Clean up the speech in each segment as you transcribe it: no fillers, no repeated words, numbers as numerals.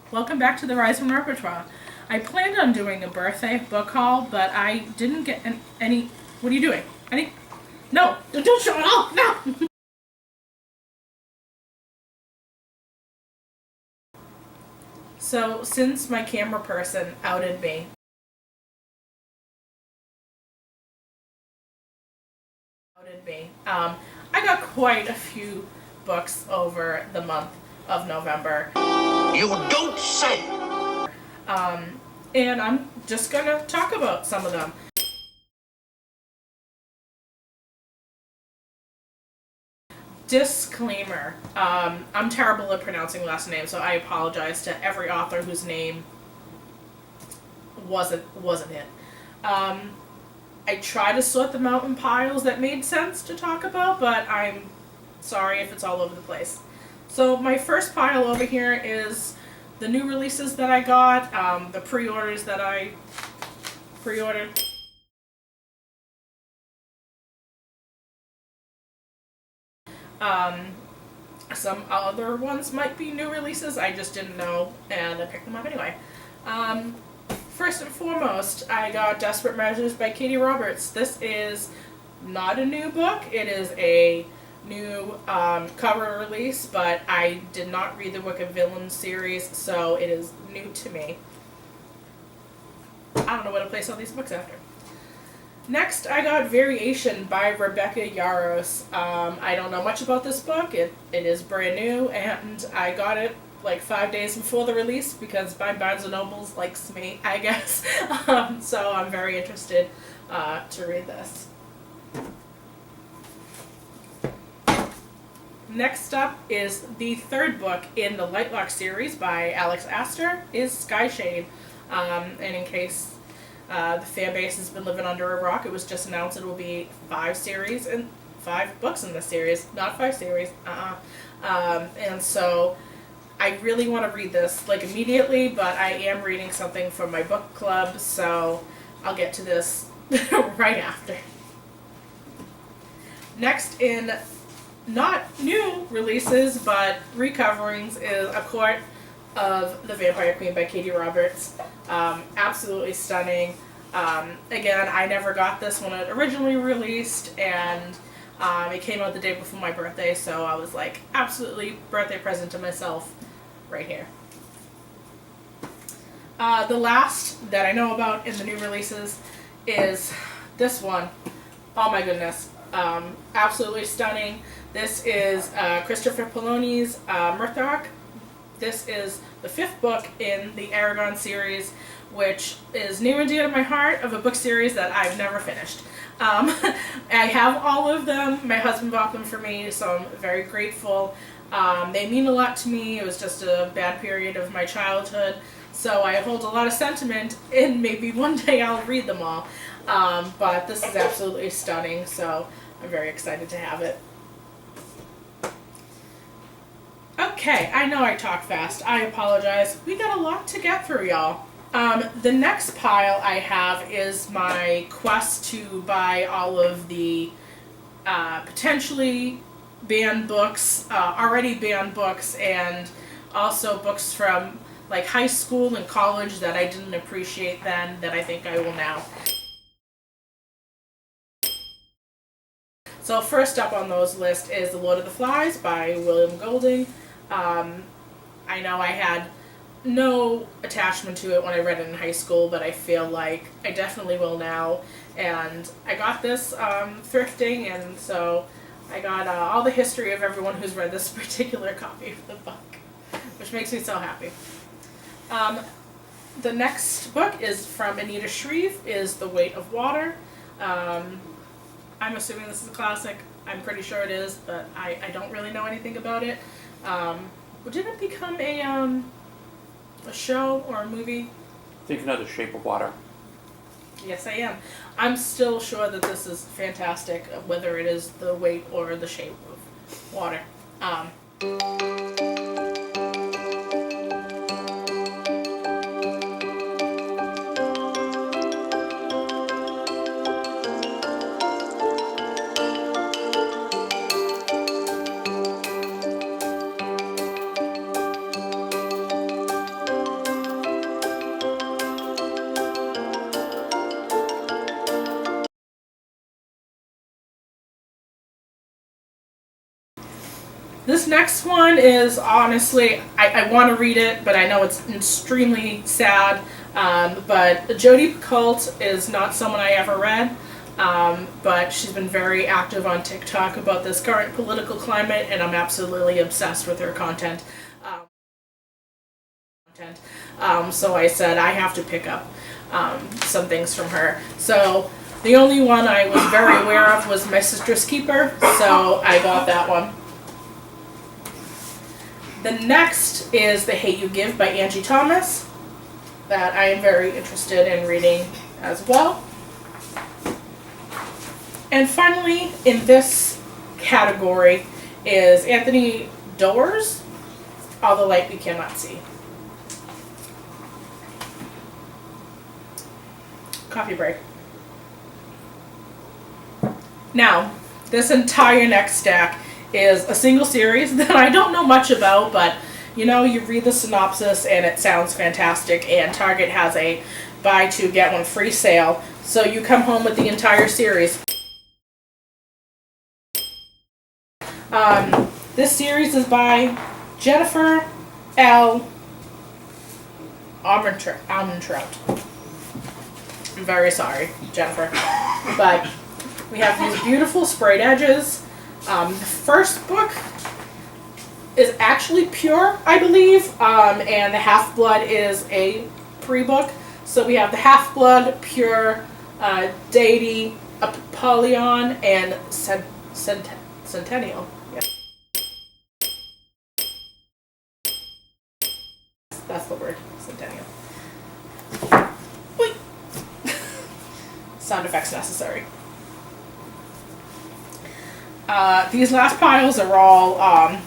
Welcome back to the Rise from Repertoire. I planned on doing a birthday book haul, but I didn't get any. What are you doing? No! Don't show it off! No! So, since my camera person I got quite a few books over the month of November. You don't say! And I'm just gonna talk about some of them. Disclaimer. I'm terrible at pronouncing last names, so I apologize to every author whose name wasn't it. I try to sort them out in piles that made sense to talk about, but I'm sorry if it's all over the place. So my first pile over here is the new releases that I got, the pre-orders that I pre-ordered. Some other ones might be new releases, I just didn't know, and I picked them up anyway. First and foremost, I got Desperate Measures by Katee Roberts. This is not a new book, it is a new cover release, but I did not read the Wick of Villains series, so it is new to me. I don't know what to place all these books after. Next, I got Variation by Rebecca Yarros. I don't know much about this book. It is brand new, and I got it like 5 days before the release because my Barnes & Nobles likes me, I guess. So I'm very interested to read this. Next up is the third book in the Lightlock series by Alex Astor, is Skyshade. And in case the fan base has been living under a rock, it was just announced it will be 5 books in this series, not 5 series. And so I really want to read this like immediately, but I am reading something from my book club, so I'll get to this right after. Next, in not new releases but recoverings, is A Court of the Vampire Queen by Katee Roberts. Absolutely stunning. Again, I never got this when it originally released, and it came out the day before my birthday, so I was like, absolutely birthday present to myself right here. The last that I know about in the new releases is this one. Oh my goodness. Absolutely stunning. This is Christopher Poloni's Murthok. This is the 5th book in the Aragon series, which is near and dear to my heart, of a book series that I've never finished. I have all of them. My husband bought them for me, so I'm very grateful. They mean a lot to me. It was just a bad period of my childhood, so I hold a lot of sentiment, and maybe one day I'll read them all. But this is absolutely stunning, so I'm very excited to have it. Okay, I know I talk fast. I apologize. We got a lot to get through, y'all. The next pile I have is my quest to buy all of the potentially banned books, already banned books, and also books from like high school and college that I didn't appreciate then that I think I will now. So first up on those list is The Lord of the Flies by William Golding. I know I had no attachment to it when I read it in high school, but I feel like I definitely will now. And I got this thrifting, and so I got all the history of everyone who's read this particular copy of the book, which makes me so happy. The next book is from Anita Shreve, is The Weight of Water. I'm assuming this is a classic. I'm pretty sure it is, but I don't really know anything about it. Did it become a show or a movie? I think you know The Shape of Water. Yes, I am. I'm still sure that this is fantastic, whether it is The Weight or The Shape of Water. this next one is honestly, I want to read it, but I know it's extremely sad. But Jodi Picoult is not someone I ever read, but she's been very active on TikTok about this current political climate, and I'm absolutely obsessed with her content. So I said I have to pick up some things from her. So the only one I was very aware of was My Sister's Keeper, so I got that one. The next is The Hate You Give by Angie Thomas, that I am very interested in reading as well. And finally, in this category is Anthony Doerr's All the Light We Cannot See. Coffee break. Now, this entire next stack is a single series that I don't know much about, but you know, you read the synopsis and it sounds fantastic, and Target has a buy two get one free sale, so you come home with the entire series. This series is by Jennifer L. Almentrout. I'm very sorry, Jennifer. But we have these beautiful sprayed edges. The first book is actually pure, I believe, and the Half-Blood is a pre-book. So we have the Half-Blood, Pure, Deity, Apollyon, and Centennial. Yeah. That's the word, Centennial. Wait. Sound effects necessary. These last piles are all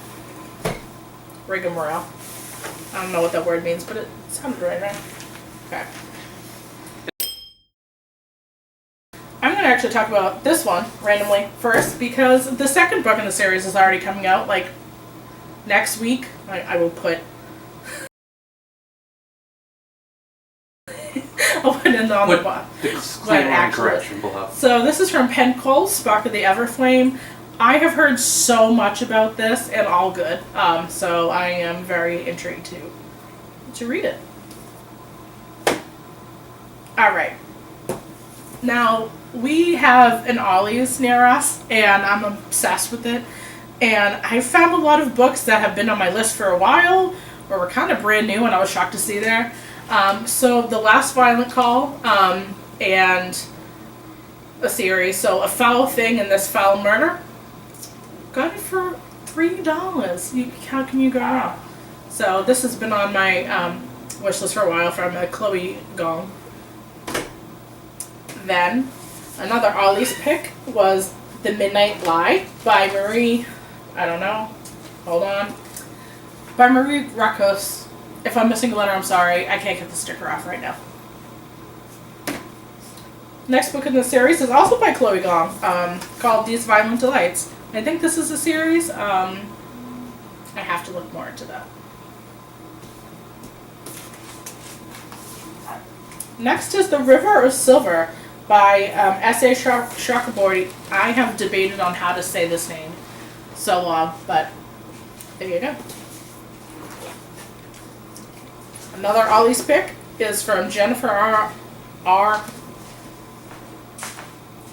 rigmarole. I don't know what that word means, but it sounded right? Okay. I'm going to actually talk about this one randomly first, because the second book in the series is already coming out, like, next week. I will put... I'll put it on the bottom. Correction below. So this is from Pencoll, Spark of the Everflame. I have heard so much about this, and all good. So I am very intrigued to read it. Alright. Now, we have an Ollie's near us, and I'm obsessed with it. And I found a lot of books that have been on my list for a while, or were kind of brand new, and I was shocked to see there. So The Last Violent Call, and a series. So A Foul Thing and This Foul Murder. Got it for $3. How can you go wrong? So this has been on my wish list for a while from Chloe Gong. Then another Ollie's pick was The Midnight Lie by Marie, I don't know, hold on, by Marie Rakos. If I'm missing a letter, I'm sorry. I can't get the sticker off right now. Next book in the series is also by Chloe Gong, called These Violent Delights. I think this is a series. I have to look more into that. Next is The River of Silver by S.A. Chakraborty. I have debated on how to say this name so long, but there you go. Another Ollie's pick is from Jennifer R.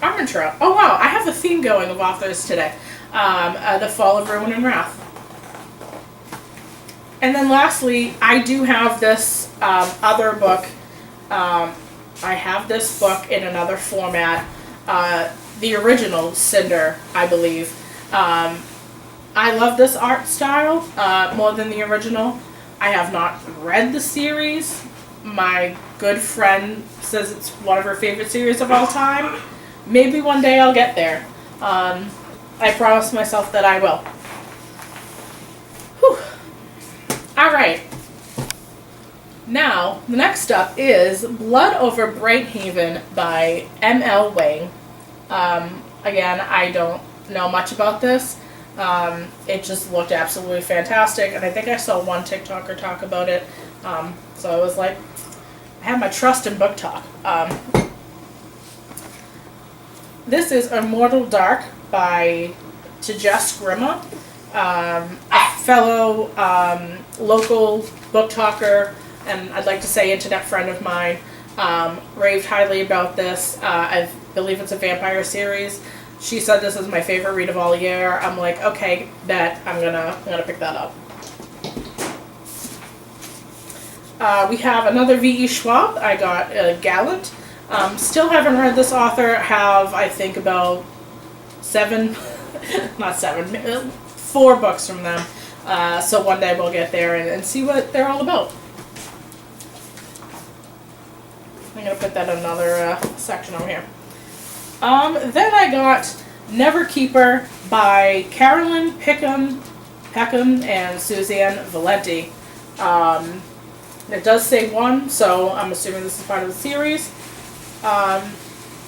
Armentrout. Oh wow, I have a theme going of authors today. The Fall of Ruin and Wrath. And then lastly, I do have this other book. I have this book in another format. The original Cinder, I believe. I love this art style more than the original. I have not read the series. My good friend says it's one of her favorite series of all time. Maybe one day I'll get there. I promise myself that I will. Whew. Alright. Now, the next up is Blood Over Brighthaven by M.L. Wang. Again, I don't know much about this. It just looked absolutely fantastic, and I think I saw one TikToker talk about it. So I was like, I have my trust in Book Talk. This is Immortal Dark by Tejas Grima, a fellow local book talker, and I'd like to say internet friend of mine, raved highly about this. I believe it's a vampire series. She said this is my favorite read of all year. I'm like, okay, bet I'm gonna pick that up. We have another V.E. Schwab. I got Gallant. Still haven't read this author. Have, I think, about 4 books from them. So one day we'll get there and see what they're all about. I'm going to put that in another section over here. Then I got Neverkeeper by Carolyn Peckham and Suzanne Valenti. It does say 1, so I'm assuming this is part of the series.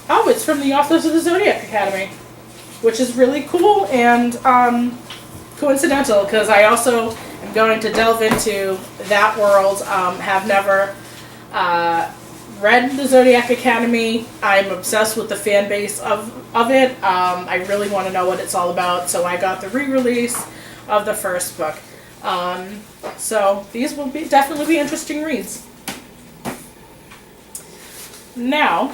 It's from the authors of the Zodiac Academy, which is really cool and coincidental, because I also am going to delve into that world. Have never read the Zodiac Academy. I'm obsessed with the fan base of it. I really want to know what it's all about, so I got the re-release of the first book. So these will definitely be interesting reads. Now,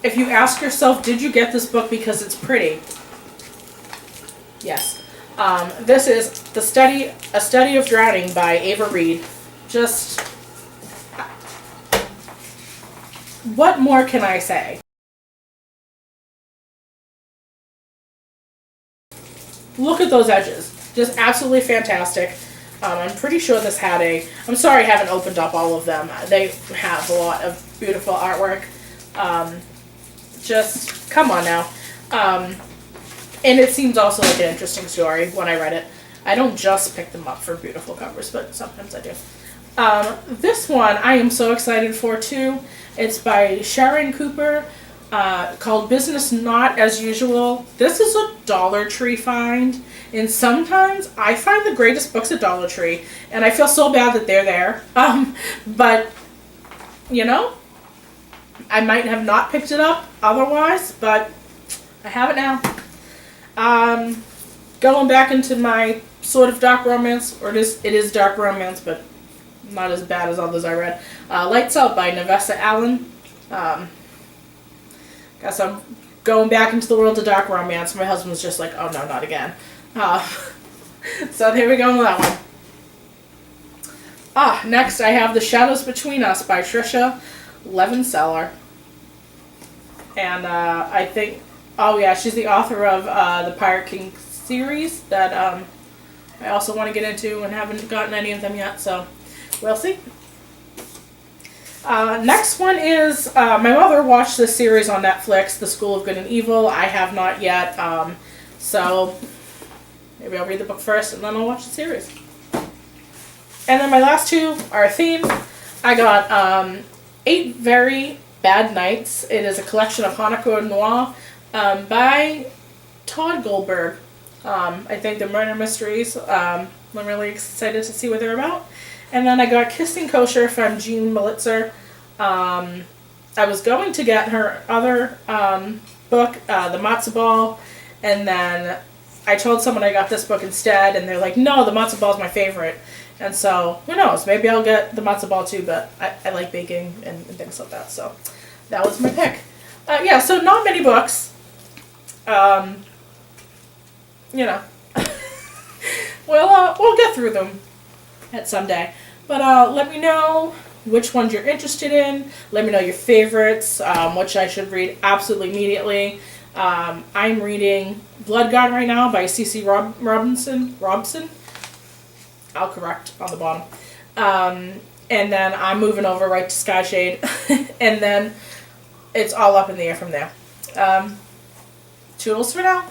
if you ask yourself, did you get this book because it's pretty? Yes. This is A Study of Drowning by Ava Reed. Just, what more can I say? Look at those edges. Just absolutely fantastic. I'm pretty sure this had I'm sorry I haven't opened up all of them. They have a lot of beautiful artwork. Just, come on now. And it seems also like an interesting story when I read it. I don't just pick them up for beautiful covers, but sometimes I do. This one I am so excited for too. It's by Sharon Cooper, called Business Not As Usual. This is a Dollar Tree find, and sometimes I find the greatest books at Dollar Tree, and I feel so bad that they're there. But, you know, I might have not picked it up otherwise, but I have it now. Going back into my sort of dark romance, or it is dark romance, but not as bad as others I read. Lights Out by Navessa Allen. Guess I'm going back into the world of dark romance. My husband's just like, oh no, not again. So there we go with that one. Next I have The Shadows Between Us by Trisha Levenseller. And I think, she's the author of the Pirate King series that I also want to get into and haven't gotten any of them yet, so we'll see. Next one is, my mother watched this series on Netflix, The School of Good and Evil. I have not yet, so maybe I'll read the book first and then I'll watch the series. And then my last two are a theme. I got 8 Very Bad Nights. It is a collection of Hanako Noir by Todd Goldberg. I think the murder mysteries. I'm really excited to see what they're about. And then I got Kissing Kosher from Jean Melitzer. I was going to get her other book, The Matzo Ball, and then I told someone I got this book instead, and they're like, no, The Matzo Ball is my favorite. And so, who knows, maybe I'll get The Matzo Ball too, but I like baking and things like that, so that was my pick. So not many books. You know, we'll get through them at some day. But let me know which ones you're interested in. Let me know your favorites, which I should read absolutely immediately. I'm reading Blood God right now by C.C. Robson. I'll correct on the bottom. And then I'm moving over right to Sky Shade. And then it's all up in the air from there. Toodles for now.